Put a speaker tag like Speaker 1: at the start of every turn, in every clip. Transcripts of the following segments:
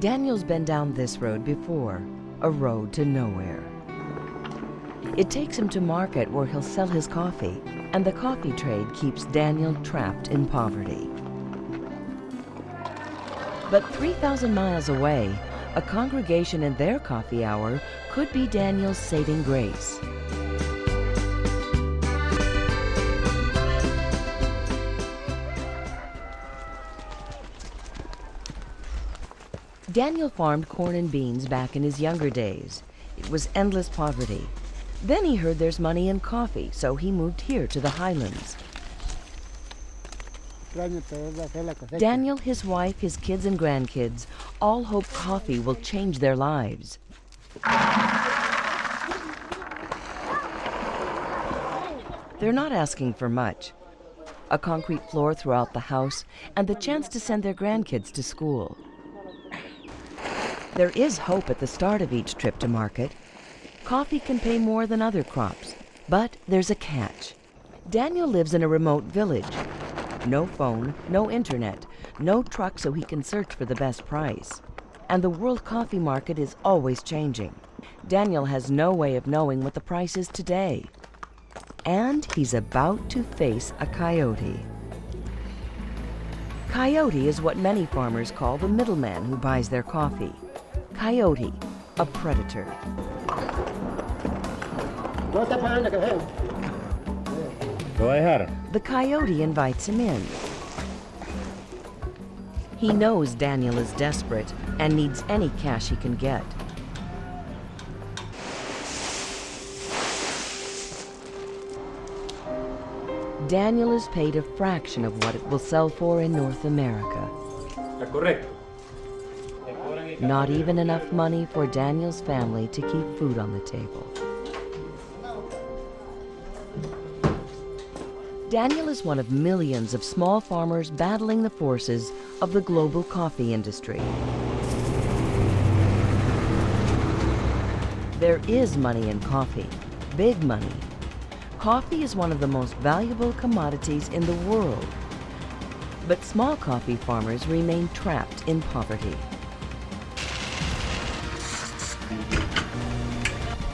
Speaker 1: Daniel's been down this road before, a road to nowhere. It takes him to market where he'll sell his coffee, and the coffee trade keeps Daniel trapped in poverty. But 3,000 miles away, a congregation in their coffee hour could be Daniel's saving grace. Daniel farmed corn and beans back in his younger days. It was endless poverty. Then he heard there's money in coffee, so he moved here to the highlands. Daniel, his wife, his kids and grandkids all hope coffee will change their lives. They're not asking for much. A concrete floor throughout the house and the chance to send their grandkids to school. There is hope at the start of each trip to market. Coffee can pay more than other crops, but there's a catch. Daniel lives in a remote village. No phone, no internet, no truck so he can search for the best price. And the world coffee market is always changing. Daniel has no way of knowing what the price is today. And he's about to face a coyote. Coyote is what many farmers call the middleman who buys their coffee. Coyote, a predator.
Speaker 2: Go ahead.
Speaker 1: The coyote invites him in. He knows Daniel is desperate and needs any cash he can get. Daniel is paid a fraction of what it will sell for in North America. Not even enough money for Daniel's family to keep food on the table. Daniel is one of millions of small farmers battling the forces of the global coffee industry. There is money in coffee, big money. Coffee is one of the most valuable commodities in the world. But small coffee farmers remain trapped in poverty.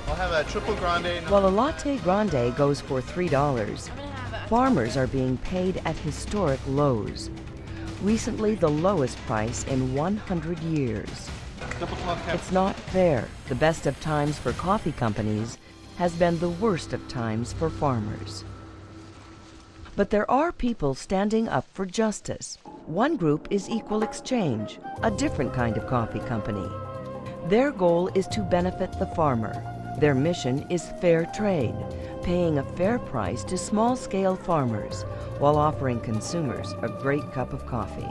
Speaker 3: I'll have a triple grande.
Speaker 1: While a latte grande goes for $3, farmers are being paid at historic lows. Recently, the lowest price in 100 years. It's not fair. The best of times for coffee companies has been the worst of times for farmers. But there are people standing up for justice. One group is Equal Exchange, a different kind of coffee company. Their goal is to benefit the farmer. Their mission is fair trade, paying a fair price to small-scale farmers while offering consumers a great cup of coffee.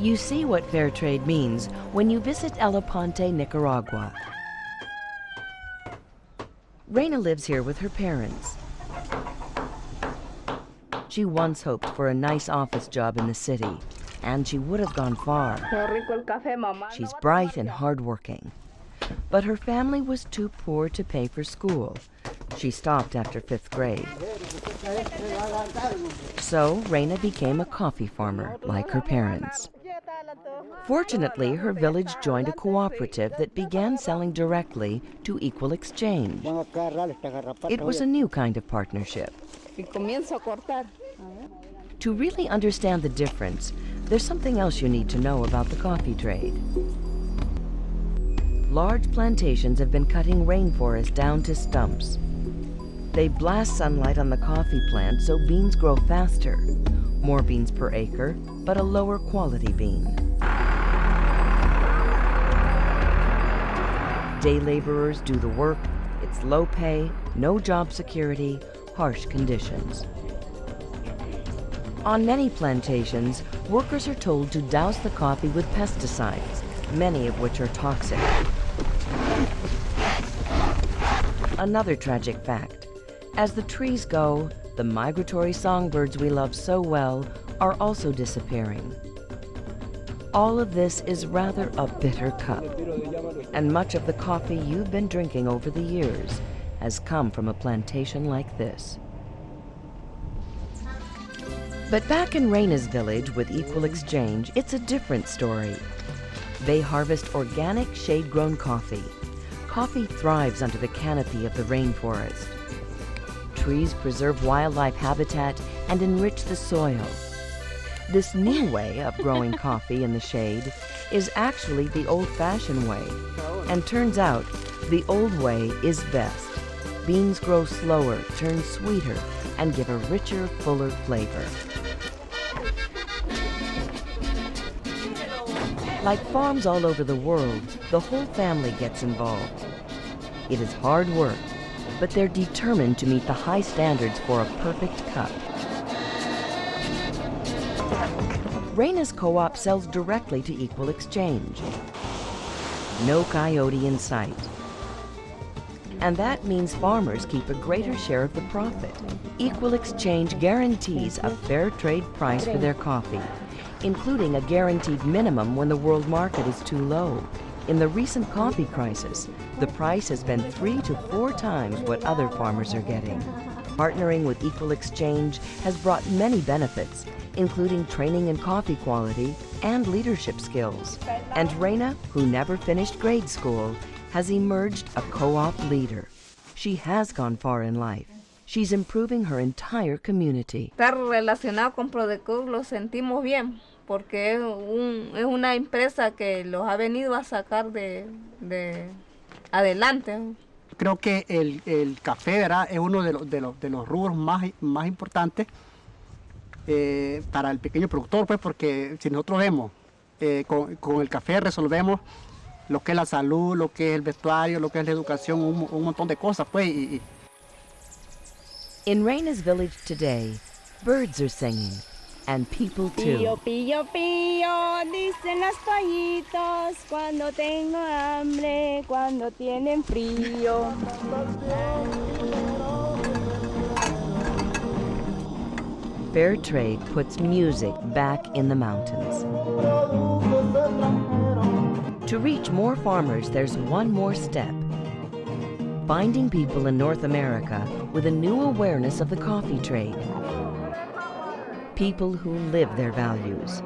Speaker 1: You see what fair trade means when you visit El Aponte, Nicaragua. Reina lives here with her parents. She once hoped for a nice office job in the city, and she would have gone far. She's bright and hardworking. But her family was too poor to pay for school. She stopped after 5th grade. So Reina became a coffee farmer, like her parents. Fortunately, her village joined a cooperative that began selling directly to Equal Exchange. It was a new kind of partnership. To really understand the difference, there's something else you need to know about the coffee trade. Large plantations have been cutting rainforest down to stumps. They blast sunlight on the coffee plant so beans grow faster. More beans per acre, but a lower quality bean. Day laborers do the work. It's low pay, no job security, harsh conditions. On many plantations, workers are told to douse the coffee with pesticides, many of which are toxic. Another tragic fact: as the trees go, the migratory songbirds we love so well are also disappearing. All of this is rather a bitter cup, and much of the coffee you've been drinking over the years has come from a plantation like this. But back in Reina's village with Equal Exchange, it's a different story. They harvest organic shade-grown coffee. Coffee thrives under the canopy of the rainforest. Trees preserve wildlife habitat and enrich the soil. This new way of growing coffee in the shade is actually the old-fashioned way, and turns out the old way is best. Beans grow slower, turn sweeter, and give a richer, fuller flavor. Like farms all over the world, the whole family gets involved. It is hard work, but they're determined to meet the high standards for a perfect cup. Reina's co-op sells directly to Equal Exchange. No coyote in sight. And that means farmers keep a greater share of the profit. Equal Exchange guarantees a fair trade price for their coffee, including a guaranteed minimum when the world market is too low. In the recent coffee crisis, the price has been 3 to 4 times what other farmers are getting. Partnering with Equal Exchange has brought many benefits, including training in coffee quality and leadership skills. And Reina, who never finished grade school, has emerged a co-op leader. She has gone far in life. She's improving her entire community.
Speaker 4: Estar relacionado con Prodecur lo sentimos bien, porque es una empresa que los ha venido a sacar de adelante.
Speaker 5: Creo que el café, ¿verdad?, es uno de los rubros más importantes para el pequeño productor, pues, porque si nosotros vemos, con el café resolvemos lo que es la salud, lo que es el vestuario, lo que es la educación, un montón de cosas, pues.
Speaker 1: In Reina's village today, birds are singing, and people too.
Speaker 6: Pío, pío, pío, dicen los pollitos cuando tengo hambre, cuando tienen frío.
Speaker 1: Fair trade puts music back in the mountains. To reach more farmers, there's one more step. Finding people in North America with a new awareness of the coffee trade. People who live their values.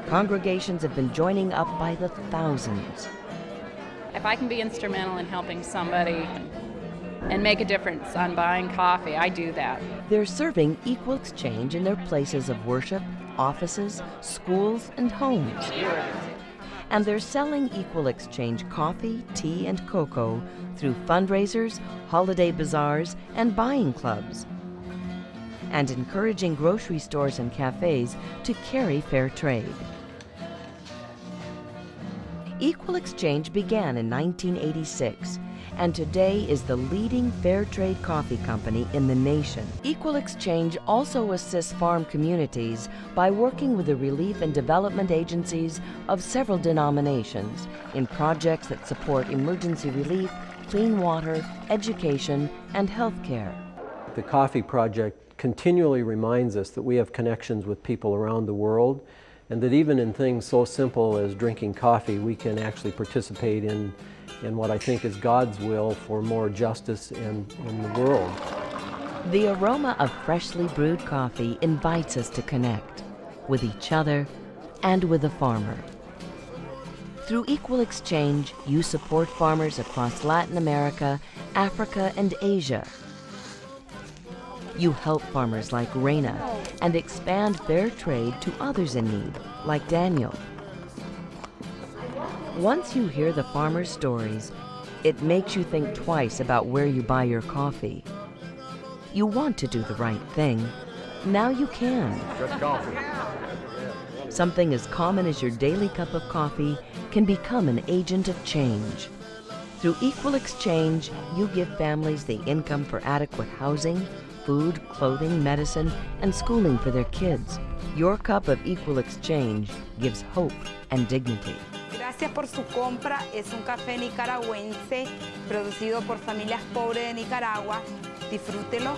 Speaker 1: Congregations have been joining up by the thousands.
Speaker 7: If I can be instrumental in helping somebody and make a difference on buying coffee, I do that.
Speaker 1: They're serving Equal Exchange in their places of worship, offices, schools, and homes. And they're selling Equal Exchange coffee, tea, and cocoa through fundraisers, holiday bazaars, and buying clubs. And encouraging grocery stores and cafes to carry fair trade. Equal Exchange began in 1986, and today is the leading fair trade coffee company in the nation. Equal Exchange also assists farm communities by working with the relief and development agencies of several denominations in projects that support emergency relief, clean water, education, and health care.
Speaker 8: The Coffee Project continually reminds us that we have connections with people around the world, and that even in things so simple as drinking coffee, we can actually participate in what I think is God's will for more justice in the world.
Speaker 1: The aroma of freshly brewed coffee invites us to connect with each other and with the farmer. Through Equal Exchange, you support farmers across Latin America, Africa, and Asia. You help farmers like Reina and expand fair trade to others in need, like Daniel. Once you hear the farmers' stories, it makes you think twice about where you buy your coffee. You want to do the right thing. Now you can.
Speaker 2: Good coffee.
Speaker 1: Something as common as your daily cup of coffee can become an agent of change. Through Equal Exchange, you give families the income for adequate housing, food, clothing, medicine, and schooling for their kids. Your cup of Equal Exchange gives hope and dignity.
Speaker 9: Gracias por su compra. Es un café nicaragüense producido por familias pobres de Nicaragua. Disfrútelo.